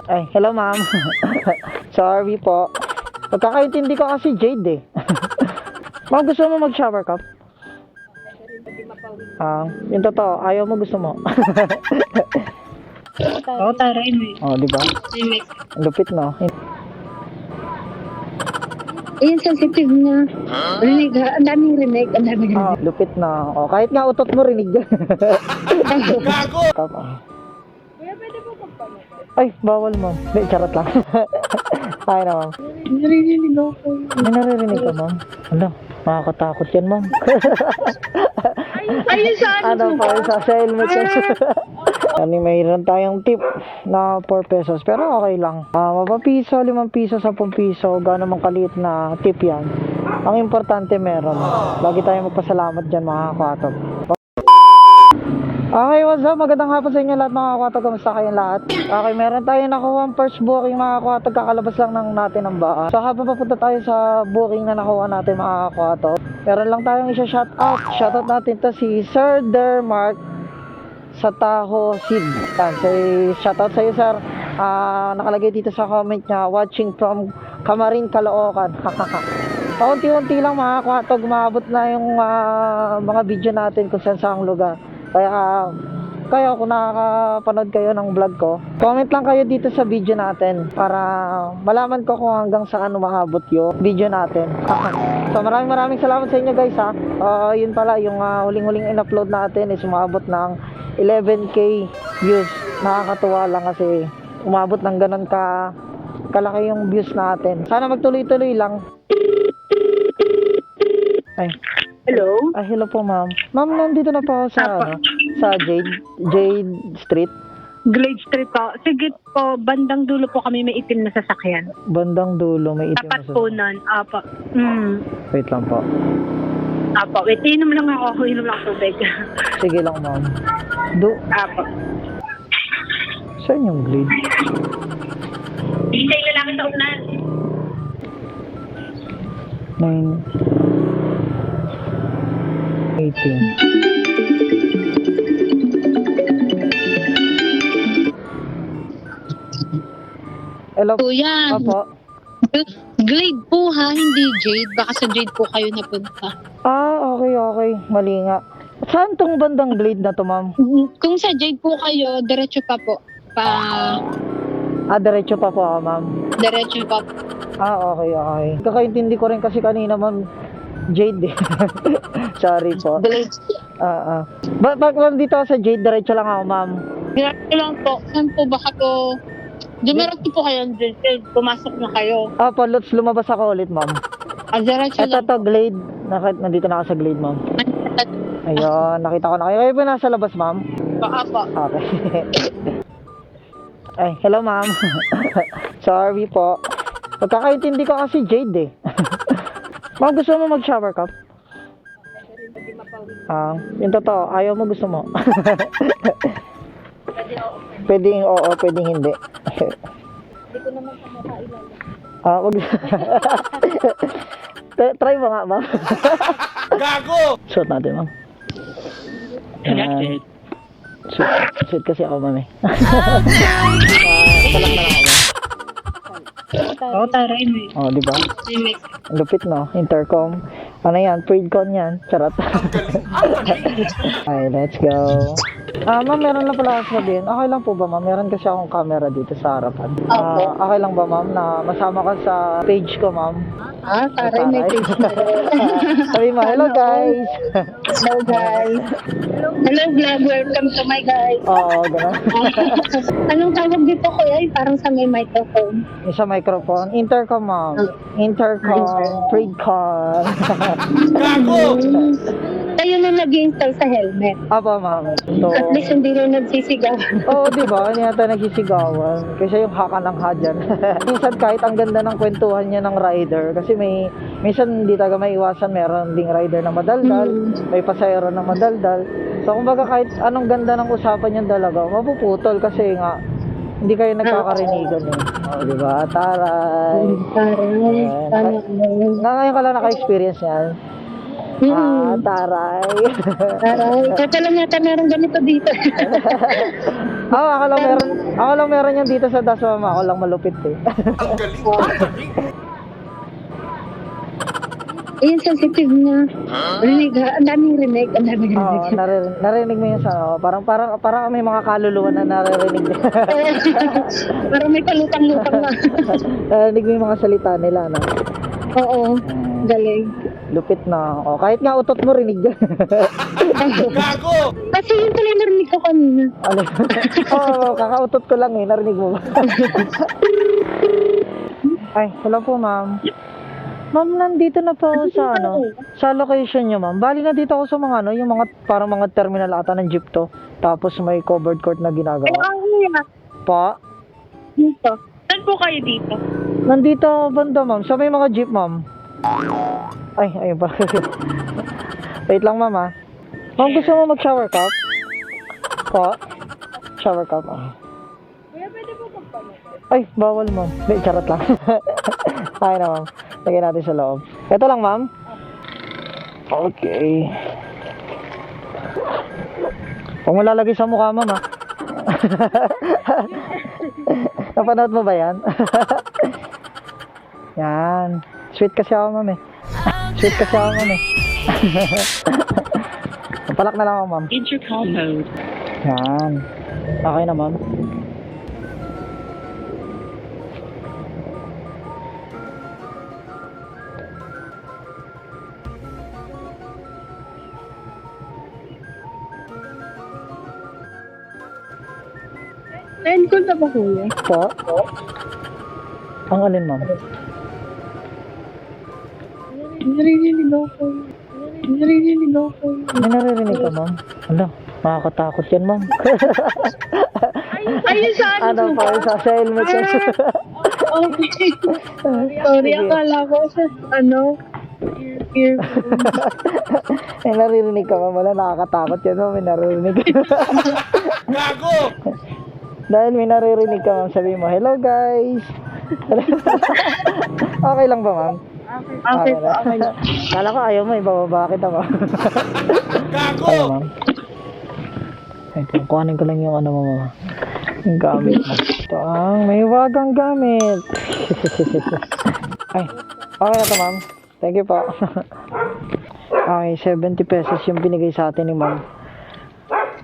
Ay, hello ma'am. Sorry po. Pagkakaintindi ko kasi Jade eh. Ma'am, gusto mo mag-shower cup? Yung totoo, ayaw mo, gusto mo. Oo, taray mo eh. Oh, di ba? Lupit no. Ayun, sensitive na. Rinig ha? Ang daming rinig. Ang daming rinig. Ah, lupit na. Oh, kahit nga utot mo rinig. Gago! Ay, bawal mo. Hindi, charot lang. Ay na, ma'am. Narinig ako. May naririnig ka, ma'am? Ano? Makakatakot yan, ma'am. Ayun, saan Ano pa, sa helmet yan. Ano, mayroon tayong tip na 4 pesos. Pero okay lang. Mapapiso, 5 piso, 10 piso. Gano'n mang kaliit na tip yan. Ang importante meron. Lagi tayong magpasalamat dyan, mga kakwatog. Okay, what's up? Magandang hapon sa inyo lahat, mga kakwatog. Kamusta kayong lahat? Okay, meron tayong nakuha ang first booking, mga kakwatog. Kakalabas lang natin ng baa. So habang papunta tayo sa booking na nakuha natin, mga kakwatog, meron lang tayong isa-shoutout. Shoutout natin to si Sir Dermark sa Taho Sid. So, shoutout sa iyo, sir. Nakalagay dito sa comment niya, watching from Camarin, Caloocan. Paunti-unti lang, mga kakwatog, maabot na yung mga video natin kung saan saang lugar. Kaya kung nakakapanood kayo ng vlog ko, comment lang kayo dito sa video natin para malaman ko kung hanggang saan umaabot yung video natin. So maraming salamat sa inyo, guys, ha. Yun pala, yung huling-huling in-upload natin is umabot ng 11k views. Nakakatuwa lang kasi umabot ng ganun kalaki yung views natin. Sana magtuloy-tuloy lang. Ay. Hello? Hello po, ma'am. Ma'am, nandito na po ako sa Jade Street. Glade Street po. Sige po, bandang dulo po kami may itim na sasakyan. Bandang dulo, may itim Tapat na po nun. Apo. Wait lang po. Apo. Wait, inom lang ako. Inom lang tubig. Sige lang, ma'am. Apo. Saan yung Glade? Hintay lalaki sa unan. 18. Hello. Kuya, Opo. Glade po ha, hindi Jade. Baka sa Jade po kayo napunta. Okay. Mali nga. Saan tong bandang Glade na to, ma'am? Kung sa Jade po kayo, diretso pa po. Diretso pa po ako, ma'am. Diretso pa po. Okay. Kakaintindi ko rin kasi kanina, ma'am, Jade eh. Sorry po. Glade. Bakit nandito ako sa Jade, diretso lang ako, ma'am. Diretso lang po. Saan po baka po? Dumiretso po kayo ng Jade. Pumasok na kayo. Lots, lumabas ako ulit, ma'am. Diretso Ito lang. to, Glade. Nandito na ako sa Glade, ma'am. Ayun, nakita ko na kayo. Kayo ba nasa labas, ma'am? Apo. Okay. Ay, hello, ma'am. Sorry po. Pagkakaintindi ko kasi Jade eh. Ma'am, gusto mo mag-shower cup? Yung totoo, ayaw mo, gusto mo. Pwedeng oo, pwedeng hindi. Hindi ko naman sa mukha Wag. Try mo nga, ma'am. Gago! Suot natin, ma'am. Suot kasi ako, ma'am eh. Talak na lang ako. Oo, taray mo eh. Oh, di ba? Lupit no, intercom. Ano yan? Predcon yan. Charot. Ay, let's go. Ma'am, meron na pala ako sabihin. Okay lang po ba, ma'am? Meron kasi akong camera dito sa harapan. Okay lang ba, ma'am, na masama ka sa page ko, ma'am? Taray may page na rin. Sabi mo, hello guys. Hello guys. Hello vlog, welcome to my guys. Oo, gano'n. Anong tawag dito kuya? Parang sa may microphone. Sa microphone. Intercom, ma'am. Intercom. Predcon. Gago! Kayo na nag-install sa helmet. Apo, ma'am. So, At least hindi rin nagsisigaw. oo, di ba? Hindi natin nagsisigawan. Kasi yung haka ng hadyan. Minsan kahit ang ganda ng kwentuhan niya ng rider. Kasi minsan hindi talaga maiwasan. Meron ding rider na madaldal. May pasayro na madaldal. So, kumbaga kahit anong ganda ng usapan yung dalaga, mapuputol kasi nga, hindi kayo nagkakarinigan eh. Oh, di ba? Taray. Ngayon ka lang naka-experience yan. Taray. Taray. Kaya lang yata meron ganito dito. Ako lang meron yan dito sa Das, mama. Ako lang malupit eh. Ang galing. Ang galing. Ayun, sensitive na. Rinig, ang daming rinig. Ang daming rinig. Oo, narinig mo yun sa, parang may mga kaluluwa na naririnig. Parang may palutang-lutang na. Narinig mo yung mga salita nila, no? Oo, galing. Lupit na. O, kahit nga utot mo rinig dyan. Gago! Kasi yun pala yung narinig ko kanina. Ano? Oo, kakautot ko lang eh. Narinig mo ba? Ay, hello po, ma'am. Ma'am, nandito na po ako sa sa location nyo, ma'am. Bali na dito ako sa mga yung mga parang mga terminal ata ng jeep to. Tapos may covered court na Ay, ginagawa. ang hiya. Pa? Dito. Saan po kayo dito? Nandito banda, ma'am. Sa may mga jeep, ma'am. Ay, ayun pa. Wait lang, ma'am, ah. Ma'am, gusto mo mag-shower cup? Pa? Shower cup, ah. Ay, bawal, ma'am. Hindi, charot lang. Ay na, ma'am. Lagyan natin sa loob. Ito lang, ma'am. Okay. Huwag mo lalagay sa mukha, ma'am, ah. Napanood mo ba yan? Yan. Sweet kasi ako, ma'am, eh. Sweet kasi ako, ma'am, eh. Palak na lang ako, ma'am. Enter call mode. Yan. Okay na, ma'am. End call na ba kuya? Po? Ang alin, ma'am? Narinig ako. Narinig ako. May naririnig ka, ma'am? Ano? Makakatakot yan, ma'am. Ayun sa Ano pa? Sa helmet yan. Okay. Sorry, akala ko sa earphone. May naririnig ka, ma'am. Wala, nakakatakot yan, ma'am. May naririnig ka. Gago! Dahil may naririnig ka, ma'am, sabihin mo, hello, guys. Okay lang ba, ma'am? Okay po, okay. Kala ko ayaw mo, ibababa kita, ma'am. Gago! Ano, ma'am? Ito, kuhanin ko lang yung ano mo, ma'am. Yung gamit mo. Ito ang may wagang gamit. Ay, okay na to, ma'am. Thank you po. Okay, 70 pesos yung binigay sa atin ni ma'am.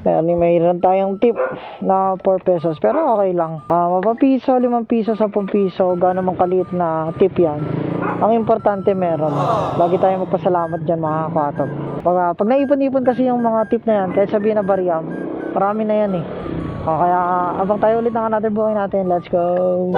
Mayroon tayong tip na 4 pesos, pero okay lang. Mapapiso, 5 piso, 10 piso, gano'n mang kaliit na tip yan. Ang importante meron. Lagi tayong magpasalamat dyan, mga kakatop. Pag naipon-ipon kasi yung mga tip na yan, kahit sabihin na bariyam, marami na yan eh. Kaya abang tayo ulit ng another buhay natin. Let's go!